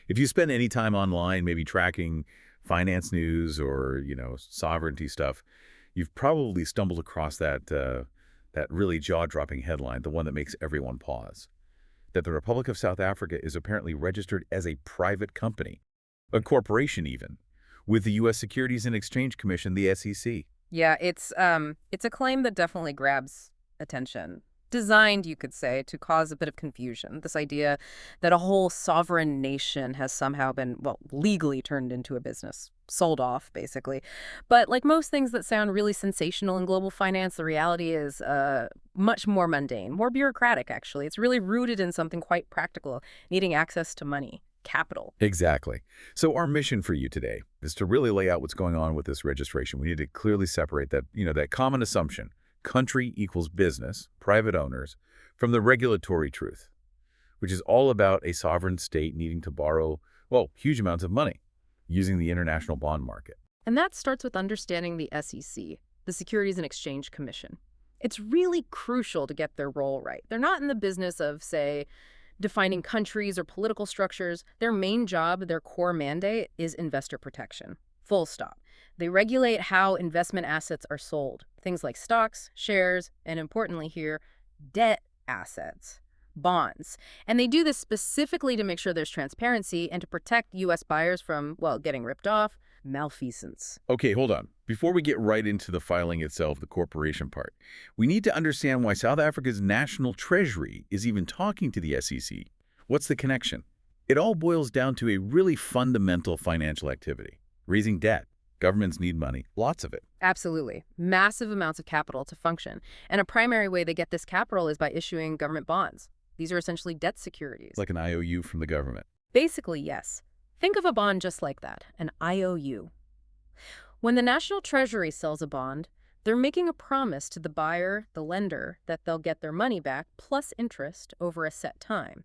If you spend any time online, maybe tracking finance news or, sovereignty stuff, you've probably stumbled across that really jaw-dropping headline, the one that makes everyone pause, that the Republic of South Africa is apparently registered as a private company, a corporation even, with the U.S. Securities and Exchange Commission, the SEC. Yeah, it's a claim that definitely grabs attention. Designed, you could say, to cause a bit of confusion. This idea that a whole sovereign nation has somehow been, well, legally turned into a business, sold off, basically. But like most things that sound really sensational in global finance, the reality is much more mundane, more bureaucratic, actually. It's really rooted in something quite practical, needing access to money, capital. Exactly. So our mission for you today is to really lay out what's going on with this registration. We need to clearly separate that common assumption, country equals business, private owners, from the regulatory truth, which is all about a sovereign state needing to borrow, well, huge amounts of money using the international bond market. And that starts with understanding the SEC, the Securities and Exchange Commission. It's really crucial to get their role right. They're not in the business of, say, defining countries or political structures. Their main job, their core mandate, is investor protection. Full stop. They regulate how investment assets are sold, things like stocks, shares, and importantly here, debt assets, bonds. And they do this specifically to make sure there's transparency and to protect U.S. buyers from, well, getting ripped off, malfeasance. Okay, hold on. Before we get right into the filing itself, the corporation part, we need to understand why South Africa's national treasury is even talking to the SEC. What's the connection? It all boils down to a really fundamental financial activity, raising debt. Governments need money, lots of it. Absolutely. Massive amounts of capital to function. And a primary way they get this capital is by issuing government bonds. These are essentially debt securities. Like an IOU from the government. Basically, yes. Think of a bond just like that, an IOU. When the National Treasury sells a bond, they're making a promise to the buyer, the lender, that they'll get their money back plus interest over a set time.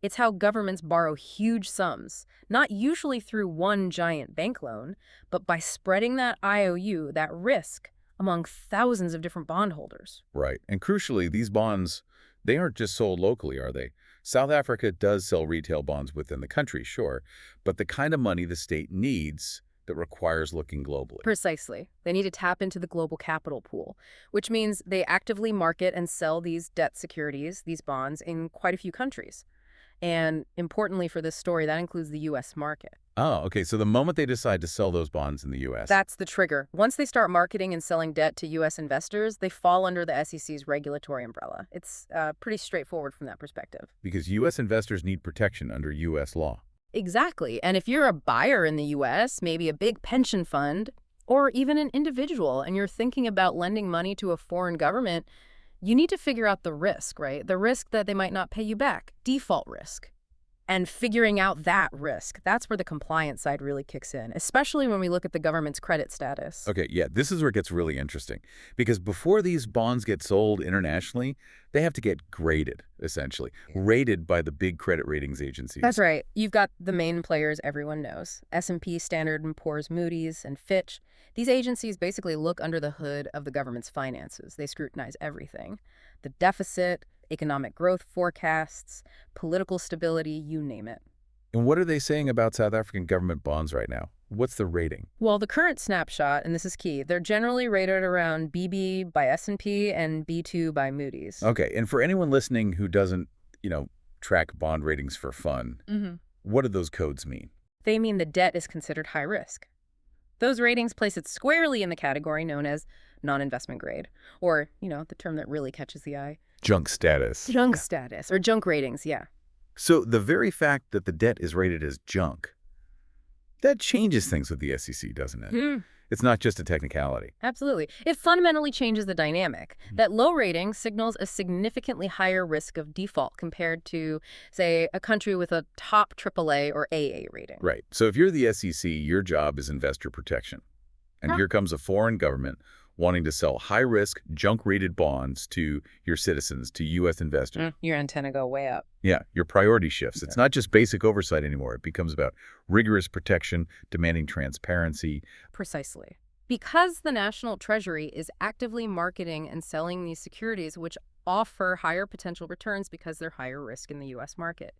It's how governments borrow huge sums, not usually through one giant bank loan, but by spreading that IOU, that risk, among thousands of different bondholders. Right. And crucially, these bonds, they aren't just sold locally, are they? South Africa does sell retail bonds within the country, sure, but the kind of money the state needs that requires looking globally. Precisely. They need to tap into the global capital pool, which means they actively market and sell these debt securities, these bonds, in quite a few countries. And importantly for this story, that includes the U.S. market. Oh, okay. So the moment they decide to sell those bonds in the U.S. That's the trigger. Once they start marketing and selling debt to U.S. investors, they fall under the SEC's regulatory umbrella. It's pretty straightforward from that perspective. Because U.S. investors need protection under U.S. law. Exactly. And if you're a buyer in the U.S., maybe a big pension fund, or even an individual, and you're thinking about lending money to a foreign government, you need to figure out the risk, right? The risk that they might not pay you back, default risk. And figuring out that risk, that's where the compliance side really kicks in, especially when we look at the government's credit status. Okay, yeah, this is where it gets really interesting. Because before these bonds get sold internationally, they have to get graded, essentially, rated by the big credit ratings agencies. That's right. You've got the main players everyone knows, S&P, Standard & Poor's, Moody's, and Fitch. These agencies basically look under the hood of the government's finances. They scrutinize everything. The deficit, economic growth forecasts, political stability, you name it. And what are they saying about South African government bonds right now? What's the rating? Well, the current snapshot, and this is key, they're generally rated around BB by S&P and B2 by Moody's. Okay, and for anyone listening who doesn't, track bond ratings for fun, what do those codes mean? They mean the debt is considered high risk. Those ratings place it squarely in the category known as non-investment grade, or, the term that really catches the eye. Junk status. Junk status, or junk ratings, yeah. So the very fact that the debt is rated as junk, that changes things with the SEC, doesn't it? It's not just a technicality. Absolutely. It fundamentally changes the dynamic. That low rating signals a significantly higher risk of default compared to, say, a country with a top AAA or AA rating. Right. So if you're the SEC, your job is investor protection. And here comes a foreign government wanting to sell high-risk, junk-rated bonds to your citizens, to U.S. investors. Your antenna go way up. Yeah, your priority shifts. It's not just basic oversight anymore. It becomes about rigorous protection, demanding transparency. Precisely. Because the National Treasury is actively marketing and selling these securities, which offer higher potential returns because they're higher risk in the U.S. market.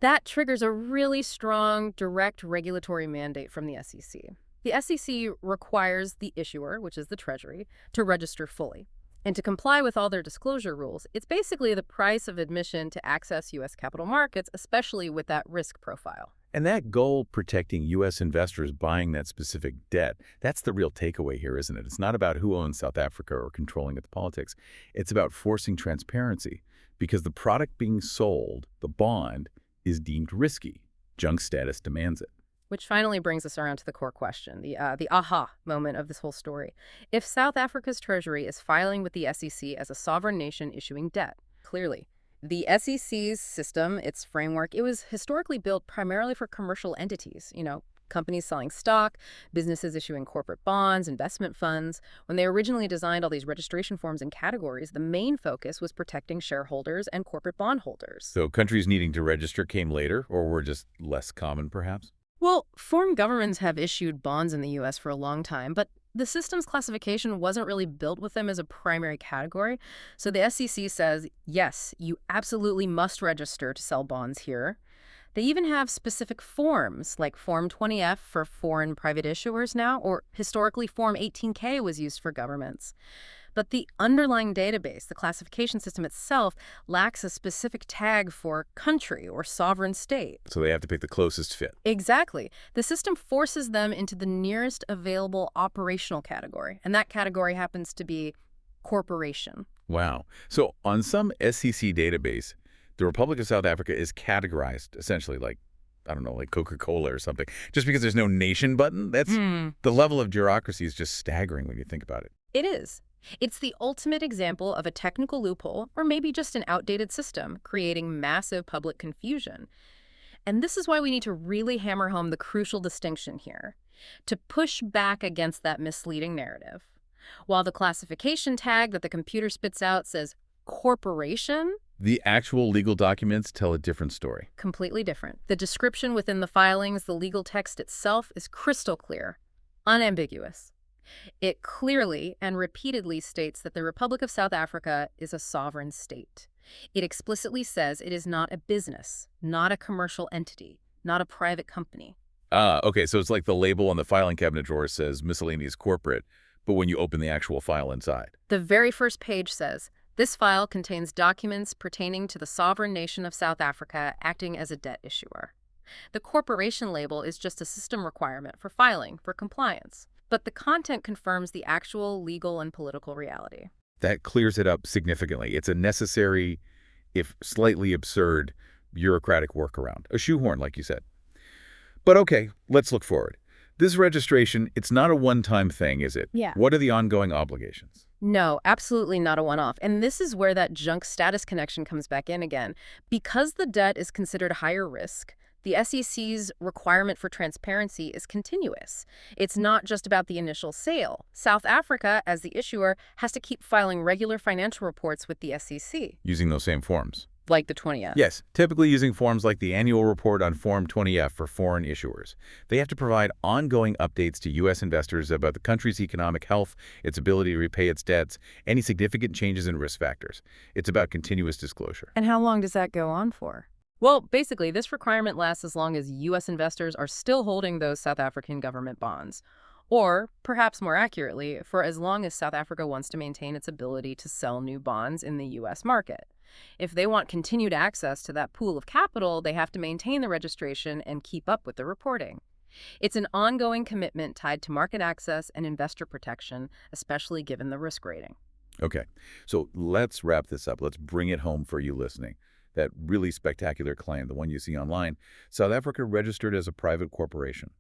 That triggers a really strong, direct regulatory mandate from the SEC. The SEC requires the issuer, which is the Treasury, to register fully. And to comply with all their disclosure rules, it's basically the price of admission to access U.S. capital markets, especially with that risk profile. And that goal, protecting U.S. investors buying that specific debt, that's the real takeaway here, isn't it? It's not about who owns South Africa or controlling its politics. It's about forcing transparency because the product being sold, the bond, is deemed risky. Junk status demands it. Which finally brings us around to the core question, the aha moment of this whole story. If South Africa's Treasury is filing with the SEC as a sovereign nation issuing debt, clearly, the SEC's system, its framework, it was historically built primarily for commercial entities, companies selling stock, businesses issuing corporate bonds, investment funds. When they originally designed all these registration forms and categories, the main focus was protecting shareholders and corporate bondholders. So countries needing to register came later, or were just less common, perhaps? Well, foreign governments have issued bonds in the U.S. for a long time, but the system's classification wasn't really built with them as a primary category. So the SEC says, yes, you absolutely must register to sell bonds here. They even have specific forms, like Form 20F for foreign private issuers now, or historically Form 18K was used for governments. But the underlying database, the classification system itself, lacks a specific tag for country or sovereign state. So they have to pick the closest fit. Exactly. The system forces them into the nearest available operational category, and that category happens to be corporation. Wow. So on some SEC database, the Republic of South Africa is categorized essentially like, I don't know, like Coca-Cola or something. Just because there's no nation button, that's the level of bureaucracy is just staggering when you think about it. It is. It's the ultimate example of a technical loophole, or maybe just an outdated system, creating massive public confusion. And this is why we need to really hammer home the crucial distinction here, to push back against that misleading narrative. While the classification tag that the computer spits out says corporation, The actual legal documents tell a different story. completely different. The description within the filings, the legal text itself, is crystal clear, unambiguous. It clearly and repeatedly states that the Republic of South Africa is a sovereign state. It explicitly says it is not a business, not a commercial entity, not a private company. Okay, so it's like the label on the filing cabinet drawer says miscellaneous corporate, but when you open the actual file inside. The very first page says, this file contains documents pertaining to the sovereign nation of South Africa acting as a debt issuer. The corporation label is just a system requirement for filing, for compliance. But the content confirms the actual legal and political reality. That clears it up significantly. It's a necessary, if slightly absurd, bureaucratic workaround. A shoehorn, like you said. But okay, let's look forward. This registration, it's not a one-time thing, is it? Yeah. What are the ongoing obligations? No, absolutely not a one-off. And this is where that junk status connection comes back in again. Because the debt is considered higher risk, the SEC's requirement for transparency is continuous. It's not just about the initial sale. South Africa, as the issuer, has to keep filing regular financial reports with the SEC. Using those same forms. Like the 20F. Yes, typically using forms like the annual report on Form 20F for foreign issuers. They have to provide ongoing updates to U.S. investors about the country's economic health, its ability to repay its debts, any significant changes in risk factors. It's about continuous disclosure. And how long does that go on for? Well, basically, this requirement lasts as long as U.S. investors are still holding those South African government bonds. Or, perhaps more accurately, for as long as South Africa wants to maintain its ability to sell new bonds in the U.S. market. If they want continued access to that pool of capital, they have to maintain the registration and keep up with the reporting. It's an ongoing commitment tied to market access and investor protection, especially given the risk rating. Okay, so let's wrap this up. Let's bring it home for you listening. That really spectacular claim, the one you see online, South Africa registered as a private corporation.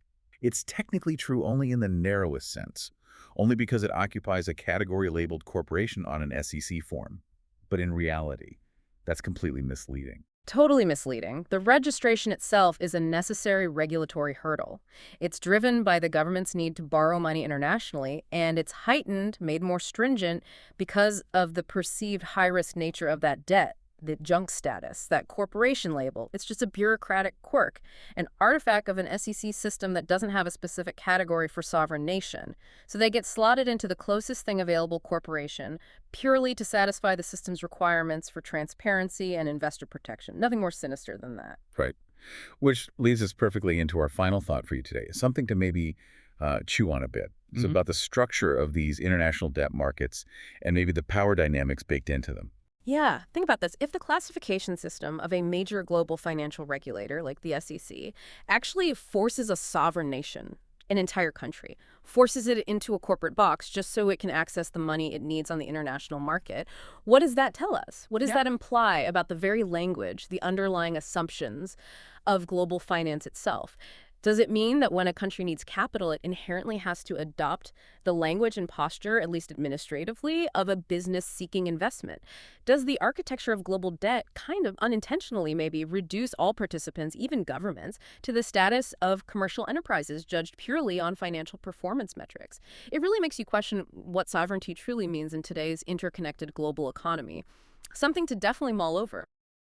It's technically true only in the narrowest sense, only because it occupies a category labeled corporation on an SEC form. But in reality, that's completely misleading. Totally misleading. The registration itself is a necessary regulatory hurdle. It's driven by the government's need to borrow money internationally, and it's heightened, made more stringent, because of the perceived high-risk nature of that debt. The junk status, that corporation label, it's just a bureaucratic quirk, an artifact of an SEC system that doesn't have a specific category for sovereign nation. So they get slotted into the closest thing available, corporation, purely to satisfy the system's requirements for transparency and investor protection. Nothing more sinister than that. Right. Which leads us perfectly into our final thought for you today, something to maybe chew on a bit. It's Hmm. about the structure of these international debt markets and maybe the power dynamics baked into them. Yeah, think about this. If the classification system of a major global financial regulator like the SEC actually forces a sovereign nation, an entire country, forces it into a corporate box just so it can access the money it needs on the international market, what does that tell us? What does Yeah. that imply about the very language, the underlying assumptions of global finance itself? Does it mean that when a country needs capital, it inherently has to adopt the language and posture, at least administratively, of a business seeking investment? Does the architecture of global debt kind of unintentionally maybe reduce all participants, even governments, to the status of commercial enterprises judged purely on financial performance metrics? It really makes you question what sovereignty truly means in today's interconnected global economy. Something to definitely mull over.